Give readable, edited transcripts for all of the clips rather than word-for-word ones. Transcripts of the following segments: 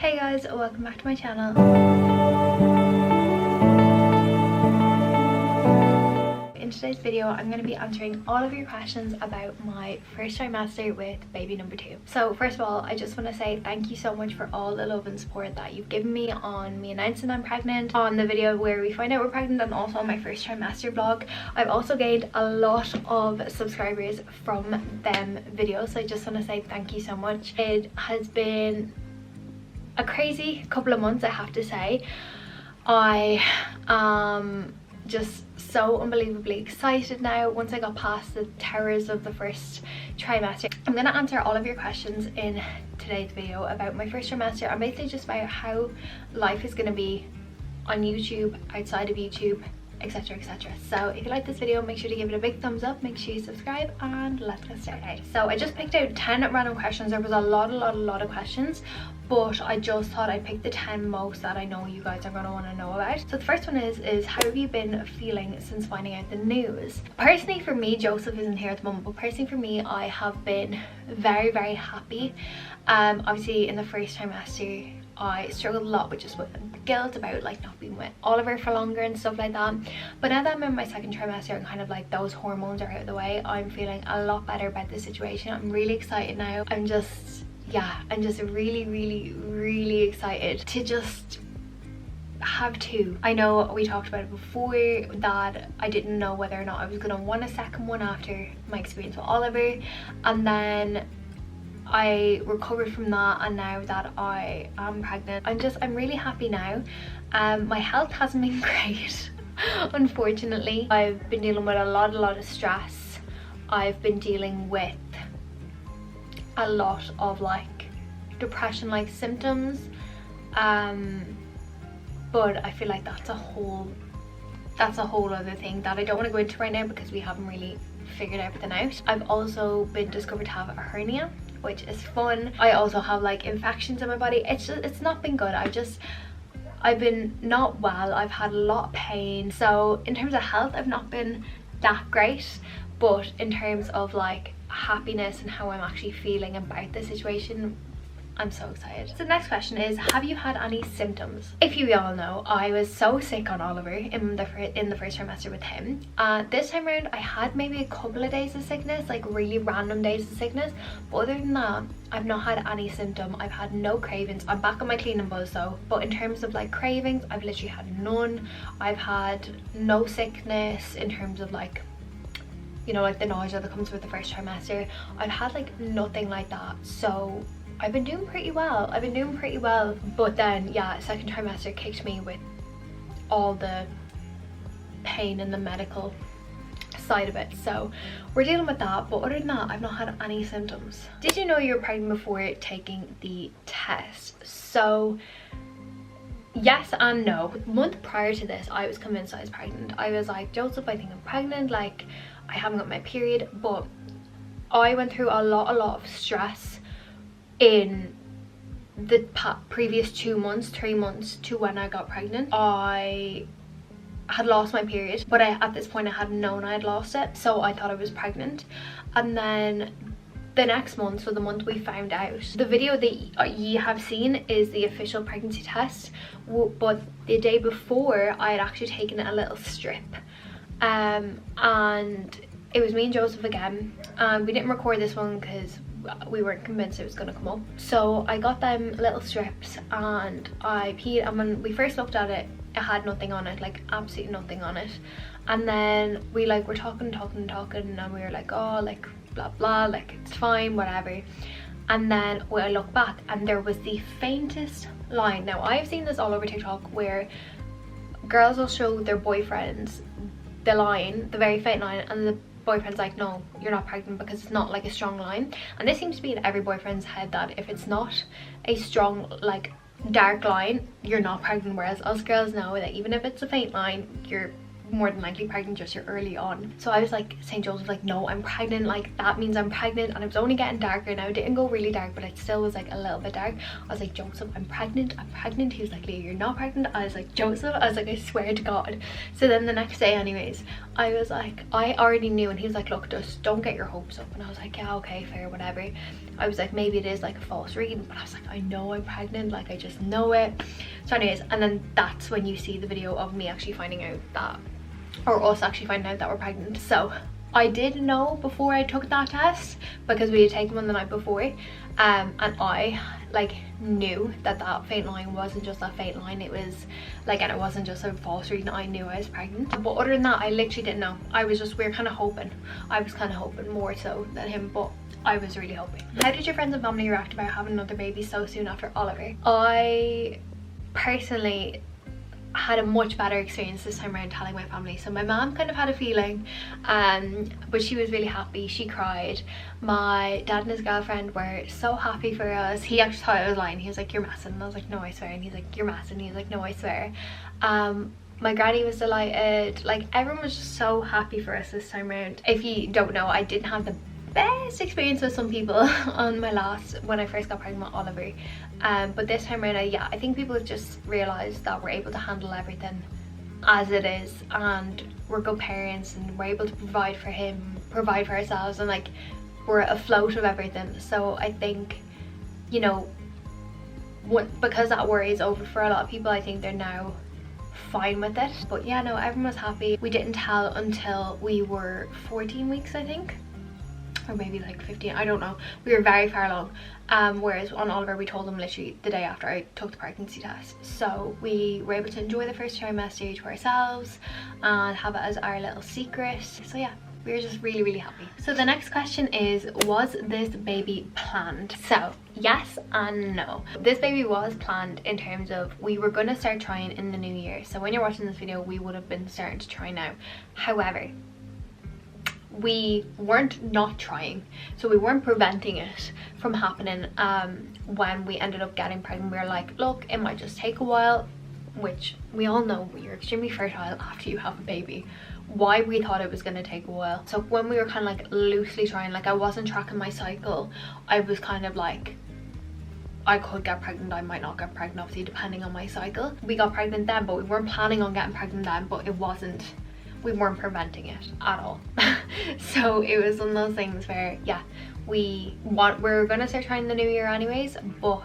Hey guys, welcome back to my channel. In today's video, I'm going to be answering all of your questions about my first trimester with baby number 2. So first of all, I just want to say thank you so much for all the love and support that you've given me on me announcing I'm pregnant, on the video where we find out we're pregnant, and also on my first trimester vlog. I've also gained a lot of subscribers from them videos, so I just want to say thank you so much. It has been a crazy couple of months, I have to say. I am just so unbelievably excited now once I got past the terrors of the first trimester. I'm going to answer all of your questions in today's video about my first trimester and basically just about how life is going to be on YouTube, outside of YouTube, etc, etc. So if you like this video, make sure to give it a big thumbs up, make sure you subscribe, and let's get started. So I just picked out 10 random questions. There was a lot of questions, but I just thought I'd pick the 10 most that I know you guys are going to want to know about. So the first one is how have you been feeling since finding out the news? Personally for me, Joseph isn't here at the moment, but personally for me, I have been very happy. Obviously in the first trimester I struggled a lot with just with guilt about like not being with Oliver for longer and stuff like that, but now that I'm in my second trimester and kind of like those hormones are out of the way, I'm feeling a lot better about the situation. I'm really excited now. I'm just really excited to just have two. I know we talked about it before that I didn't know whether or not I was going to want a second one after my experience with Oliver, and then I recovered from that, and now that I am pregnant, I'm really happy now. My health hasn't been great unfortunately. I've been dealing with a lot of stress. I've been dealing with a lot of like depression like symptoms, but I feel like that's a whole other thing that I don't want to go into right now because we haven't really figured everything out. I've also been discovered to have a hernia, which is fun. I also have like infections in my body. It's not been good. I've been not well. I've had a lot of pain. So in terms of health, I've not been that great, but in terms of like happiness and how I'm actually feeling about the situation, I'm so excited. So the next question is, have you had any symptoms? If you all know, I was so sick on Oliver in the first trimester with him. This time around I had maybe a couple of days of sickness, like really random days of sickness, but other than that I've not had any symptom. I've had no cravings. I'm back on my clean and buzz though, but in terms of like cravings, I've literally had none. I've had no sickness in terms of like, you know, like the nausea that comes with the first trimester. I've had like nothing like that, so I've been doing pretty well. But then yeah, second trimester kicked me with all the pain and the medical side of it, so we're dealing with that. But other than that, I've not had any symptoms. Did you know you were pregnant before taking the test? So yes and no. The month prior to this, I was convinced I was pregnant. I was like, Joseph, I think I'm pregnant, like I haven't got my period. But I went through a lot of stress in the previous 2 months, 3 months to when I got pregnant. I had lost my period, but at this point I hadn't known I had lost it, so I thought I was pregnant. And then the next month, so the month we found out, the video that you have seen is the official pregnancy test, but the day before I had actually taken a little strip, and it was me and Joseph again. We didn't record this one because we weren't convinced it was going to come up, so I got them little strips and I peed, and when we first looked at it, it had nothing on it, like absolutely nothing on it. And then we like were talking and we were like, oh, like blah blah, like it's fine, whatever. And then when I look back and there was the faintest line. Now I've seen this all over TikTok where girls will show their boyfriends the line, the very faint line, and the boyfriend's like, no, you're not pregnant, because it's not like a strong line. And this seems to be in every boyfriend's head, that if it's not a strong like dark line, you're not pregnant. Whereas us girls know that even if it's a faint line, you're more than likely pregnant, just you're early on. So I was like saying Joseph, like, no, I'm pregnant, like that means I'm pregnant. And it was only getting darker now. It didn't go really dark, but it still was like a little bit dark. I was like, Joseph, I'm pregnant. He was like, Leah, you're not pregnant. I was like, Joseph, I was like, I swear to God. So then the next day anyways, I was like, I already knew, and he was like, look, just don't get your hopes up. And I was like, yeah, okay, fair, whatever. I was like, maybe it is like a false reading, but I was like, I know I'm pregnant, like I just know it. So anyways, and then that's when you see the video of me actually finding out that, or us actually finding out that we're pregnant. So I did know before I took that test because we had taken one the night before, and I like knew that that faint line wasn't just that faint line, it was like, and it wasn't just a false reading. I knew I was pregnant, but other than that I literally didn't know. I was just, we were kind of hoping. I was kind of hoping more so than him, but I was really hoping. How did your friends and family react about having another baby so soon after Oliver? I personally had a much better experience this time around telling my family. So my mom kind of had a feeling, but she was really happy. She cried. My dad and his girlfriend were so happy for us. He actually thought I was lying. He was like, you're messing, and I was like, no, I swear. And he's like, you're messing, and he was like, no, I swear. My granny was delighted. Like, everyone was just so happy for us this time around. If you don't know, I didn't have the best experience with some people on my last, when I first got pregnant with Oliver, but this time around, yeah, I think people have just realized that we're able to handle everything as it is, and we're good parents, and we're able to provide for him, provide for ourselves, and like we're afloat of everything. So I think, you know, because that worry is over for a lot of people, I think they're now fine with it. But yeah, no, everyone was happy. We didn't tell until we were 14 weeks, I think, or maybe like 15, I don't know. We were very far along, whereas on Oliver we told them literally the day after I took the pregnancy test. So we were able to enjoy the first trimester to ourselves and have it as our little secret. So yeah, we were just really happy. So the next question is, was this baby planned? So yes and no. This baby was planned in terms of we were going to start trying in the new year. So when you're watching this video, we would have been starting to try now. However, we weren't not trying, so we weren't preventing it from happening. When we ended up getting pregnant, we were like, look, it might just take a while, which we all know you're extremely fertile after you have a baby. Why we thought it was going to take a while. So when we were kind of like loosely trying, like I wasn't tracking my cycle, I was kind of like, I could get pregnant, I might not get pregnant, obviously depending on my cycle. We got pregnant then, but we weren't planning on getting pregnant then, but it wasn't, we weren't preventing it at all. So it was one of those things where, yeah, we're gonna start trying the new year anyways, but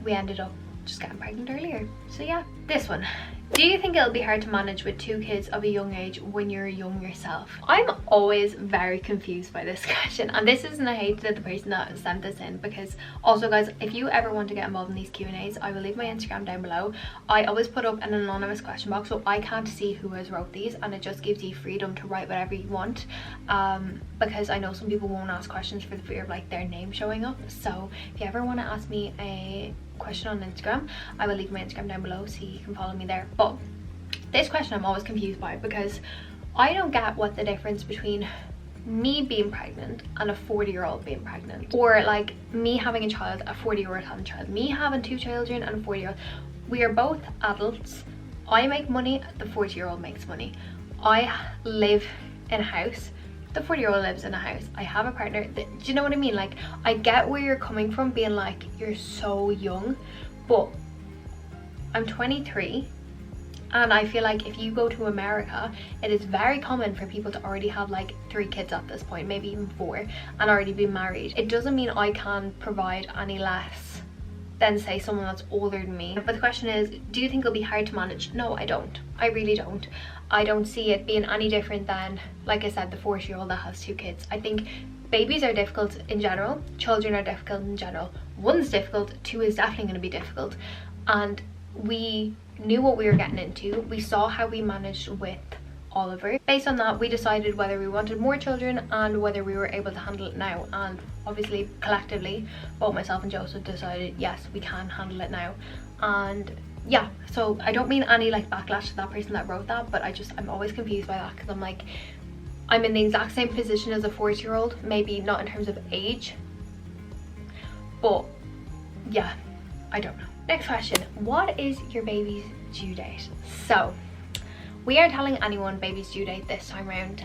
we ended up just getting pregnant earlier. So yeah, this one. Do you think it'll be hard to manage with 2 kids of a young age when you're young yourself? I'm always very confused by this question, and this isn't a hate to the person that sent this in, because also guys, if you ever want to get involved in these Q&As, I will leave my Instagram down below. I always put up an anonymous question box, so I can't see who has wrote these, and it just gives you freedom to write whatever you want, because I know some people won't ask questions for the fear of like their name showing up. So if you ever want to ask me a question on Instagram, I will leave my Instagram down below so you can follow me there. But this question I'm always confused by, because I don't get what the difference between me being pregnant and a 40-year-old being pregnant, or like me having a child, a 40-year-old having a child, me having 2 children and a 40-year-old. We are both adults. I make money, the 40-year-old makes money. I live in a house, the 40-year-old lives in a house. I have a partner. Do you know what I mean? Like, I get where you're coming from, being like, you're so young, but I'm 23, and I feel like if you go to America, it is very common for people to already have like 3 kids at this point, maybe even 4, and already be married. It doesn't mean I can provide any less than say someone that's older than me. But the question is, do you think it'll be hard to manage? No, I don't. I really don't. I don't see it being any different than, like I said, the 40-year-old that has 2 kids. I think babies are difficult in general, children are difficult in general. 1's difficult, 2 is definitely going to be difficult, and we knew what we were getting into. We saw how we managed with Oliver. Based on that, we decided whether we wanted more children and whether we were able to handle it now, and obviously collectively both myself and Joseph decided yes, we can handle it now. And yeah, so I don't mean any like backlash to that person that wrote that, but I'm always confused by that, because I'm like, I'm in the exact same position as a 40-year-old, maybe not in terms of age, but yeah, I don't know. Next question, what is your baby's due date? So we aren't telling anyone baby's due date this time around.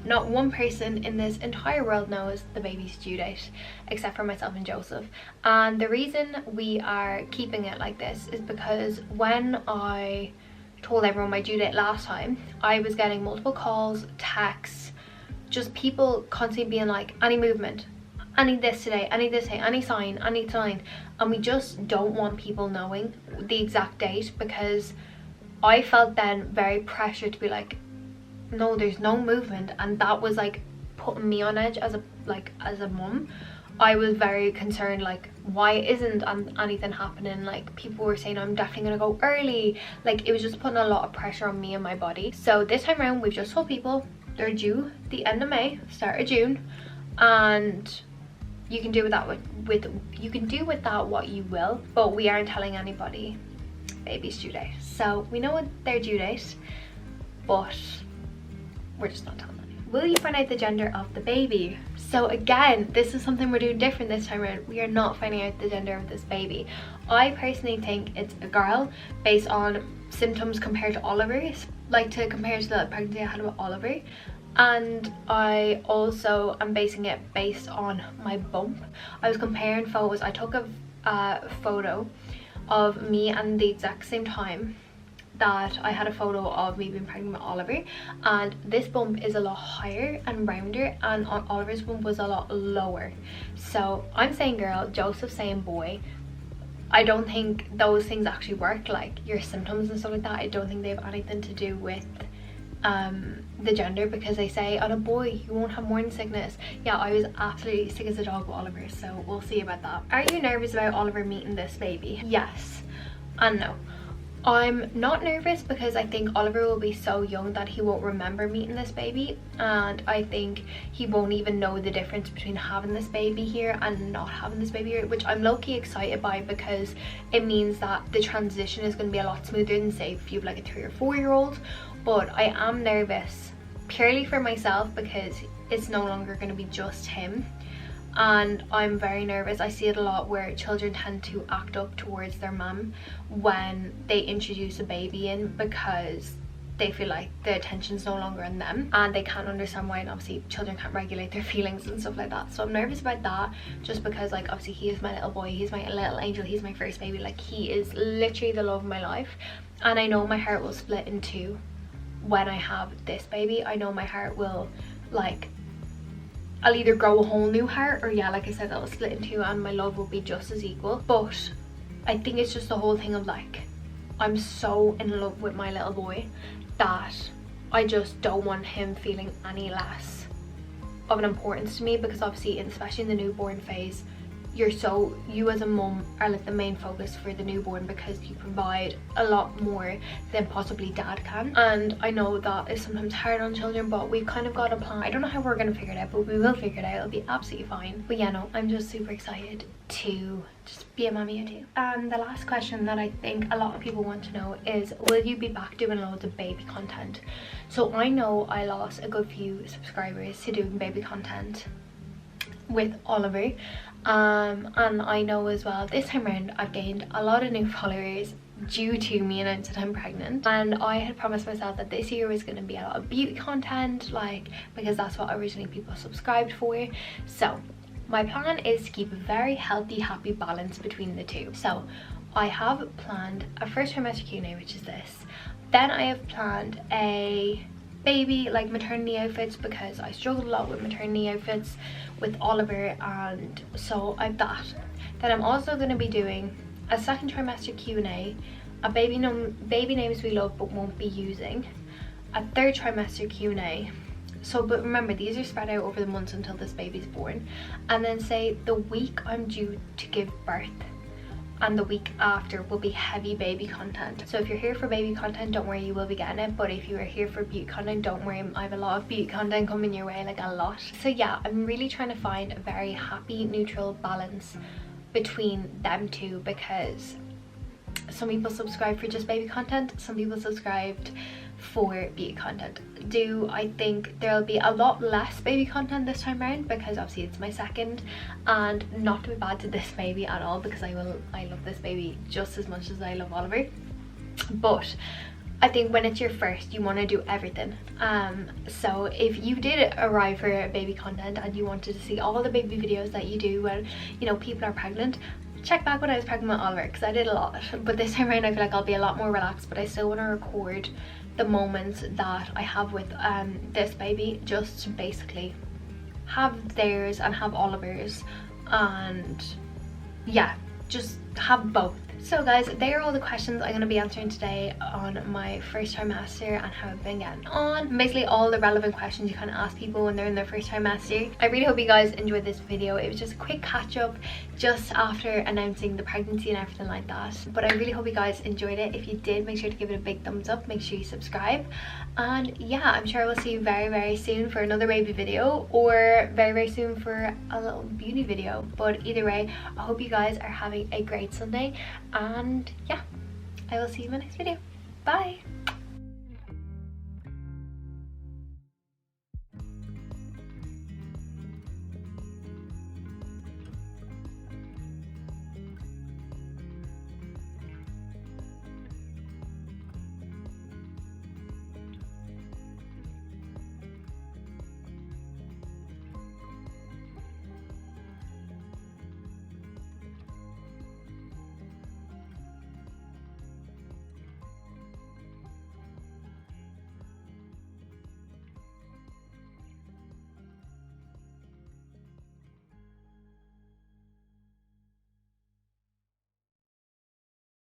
Not one person in this entire world knows the baby's due date except for myself and Joseph. And the reason we are keeping it like this is because when I told everyone my due date last time, I was getting multiple calls, texts, just people constantly being like, any movement, I need this today, I need this today, I need sign, I need sign. And we just don't want people knowing the exact date, because I felt then very pressured to be like, no, there's no movement. And that was like putting me on edge as a mum. I was very concerned, like, why isn't anything happening? Like, people were saying I'm definitely gonna go early. Like, it was just putting a lot of pressure on me and my body. So this time around, we've just told people they're due the end of May, start of June, and you can do with that you can do with that what you will, but we aren't telling anybody baby's due date. So we know what their due date, but we're just not telling them. Will you find out the gender of the baby? So again, this is something we're doing different this time around. We are not finding out the gender of this baby. I personally think it's a girl based on symptoms compared to Oliver's, like to compare to the pregnancy I had with Oliver. And I also am basing it based on my bump. I was comparing photos. I took a photo of me and the exact same time that I had a photo of me being pregnant with Oliver, and this bump is a lot higher and rounder, and on Oliver's bump was a lot lower. So I'm saying girl, Joseph's saying boy. I don't think those things actually work, like your symptoms and stuff like that. I don't think they have anything to do with the gender, because they say on a boy you won't have morning sickness. Yeah, I was absolutely sick as a dog with Oliver, so we'll see about that. Are you nervous about Oliver meeting this baby? Yes and no. I'm not nervous because I think Oliver will be so young that he won't remember meeting this baby, and I think he won't even know the difference between having this baby here and not having this baby here, which I'm low-key excited by, because it means that the transition is going to be a lot smoother than say if you have like a 3 or 4 year old. But I am nervous purely for myself because it's no longer going to be just him. And I'm very nervous. I see it a lot where children tend to act up towards their mum when they introduce a baby in, because they feel like the attention's no longer on them and they can't understand why, and obviously children can't regulate their feelings and stuff like that. So I'm nervous about that, just because like obviously he is my little boy, he's my little angel, he's my first baby, like he is literally the love of my life. And I know my heart will split in two when I have this baby. I know my heart will, like, I'll either grow a whole new heart, or yeah, like I said, that'll split in two and my love will be just as equal. But I think it's just the whole thing of like, I'm so in love with my little boy that I just don't want him feeling any less of an importance to me, because obviously, especially in the newborn phase, you as a mum are like the main focus for the newborn, because you provide a lot more than possibly dad can. And I know that is sometimes hard on children, but we've kind of got a plan. I don't know how we're gonna figure it out, but we will figure it out. It'll be absolutely fine. But yeah, no, I'm just super excited to just be a mummy too. And the last question that I think a lot of people want to know is, will you be back doing loads of baby content? So I know I lost a good few subscribers to doing baby content with Oliver, and I know as well this time around I've gained a lot of new followers due to me announcing that I'm pregnant. And I had promised myself that this year was going to be a lot of beauty content, like, because that's what originally people subscribed for. So my plan is to keep a very healthy, happy balance between the two. So I have planned a first trimester Q&A, which is this. Then I have planned a baby like maternity outfits, because I struggled a lot with maternity outfits with Oliver, and so I've that. Then I'm also going to be doing a second trimester Q&A, a baby names we love but won't be using, a third trimester Q&A. So, but remember, these are spread out over the months until this baby's born. And then say the week I'm due to give birth and the week after will be heavy baby content. So if you're here for baby content, don't worry, you will be getting it. But if you are here for beauty content, don't worry, I have a lot of beauty content coming your way, like a lot. So yeah, I'm really trying to find a very happy, neutral balance between them two, because some people subscribe for just baby content, some people subscribed for beauty content. I think there'll be a lot less baby content this time around, because obviously it's my second, and not to be bad to this baby at all, because I love this baby just as much as I love Oliver. But I think when it's your first, you want to do everything. So if you did arrive for baby content and you wanted to see all the baby videos that you do when, you know, people are pregnant, check back when I was pregnant with Oliver, because I did a lot. But this time around I feel like I'll be a lot more relaxed, but I still want to record the moments that I have with this baby, just to basically have theirs and have Oliver's, and yeah, just have both. So guys, they are all the questions I'm going to be answering today on my first trimester and how I've been getting on. Basically all the relevant questions you kind of ask people when they're in their first trimester. I really hope you guys enjoyed this video. It was just a quick catch up just after announcing the pregnancy and everything like that. But I really hope you guys enjoyed it. If you did, make sure to give it a big thumbs up. Make sure you subscribe. And yeah, I'm sure I will see you very soon for another baby video, or very soon for a little beauty video. But either way, I hope you guys are having a great Sunday. And yeah, I will see you in my next video. Bye.